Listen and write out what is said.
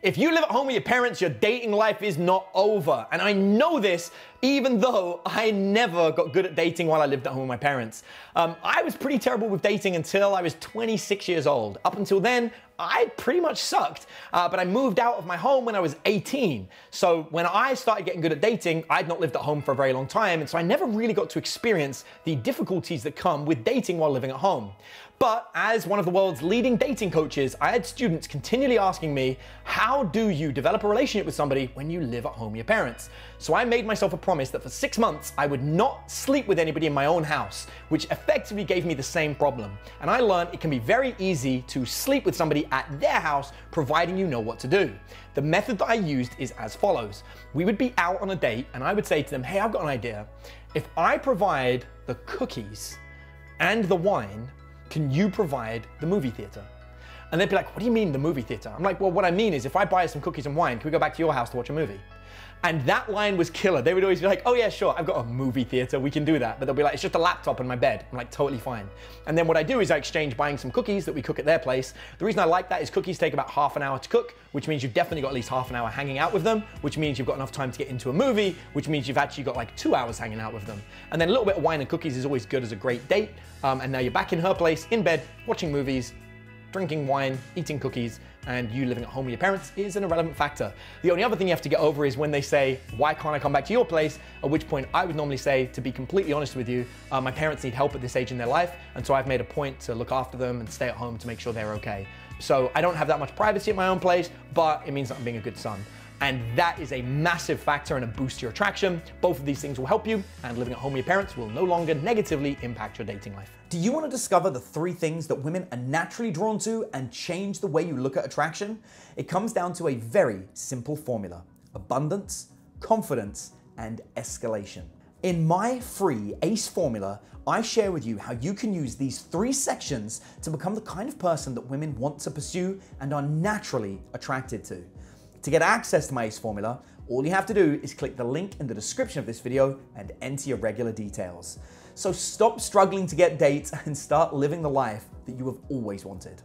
If you live at home with your parents, your dating life is not over. And I know this even though I never got good at dating while I lived at home with my parents. I was pretty terrible with dating until I was 26 years old. Up until then, I pretty much sucked. But I moved out of my home when I was 18. So when I started getting good at dating, I'd not lived at home for a very long time. And so I never really got to experience the difficulties that come with dating while living at home. But as one of the world's leading dating coaches, I had students continually asking me, how do you develop a relationship with somebody when you live at home with your parents? So I made myself a promise that for 6 months, I would not sleep with anybody in my own house, which effectively gave me the same problem. And I learned it can be very easy to sleep with somebody at their house, providing you know what to do. The method that I used is as follows. We would be out on a date and I would say to them, hey, I've got an idea. If I provide the cookies and the wine, can you provide the movie theater? And they'd be like, what do you mean the movie theater? I'm like, well, what I mean is if I buy some cookies and wine, can we go back to your house to watch a movie? And that line was killer. They would always be like, oh yeah, sure, I've got a movie theater, we can do that. But they'll be like, it's just a laptop in my bed. I'm like, totally fine. And then what I do is I exchange buying some cookies that we cook at their place. The reason I like that is cookies take about half an hour to cook, which means you've definitely got at least half an hour hanging out with them, which means you've got enough time to get into a movie, which means you've actually got like 2 hours hanging out with them. And then a little bit of wine and cookies is always good as a great date. And now you're back in her place, in bed, watching movies, drinking wine, eating cookies, and you living at home with your parents is an irrelevant factor. The only other thing you have to get over is when they say, why can't I come back to your place? At which point I would normally say, to be completely honest with you, my parents need help at this age in their life, and so I've made a point to look after them and stay at home to make sure they're okay. So I don't have that much privacy at my own place, but it means that I'm being a good son. And that is a massive factor and a boost to your attraction. Both of these things will help you, and living at home with your parents will no longer negatively impact your dating life. Do you want to discover the 3 things that women are naturally drawn to and change the way you look at attraction? It comes down to a very simple formula: abundance, confidence, and escalation. In my free ACE formula, I share with you how you can use these 3 sections to become the kind of person that women want to pursue and are naturally attracted to. To get access to my ACE formula, all you have to do is click the link in the description of this video and enter your regular details. So stop struggling to get dates and start living the life that you have always wanted.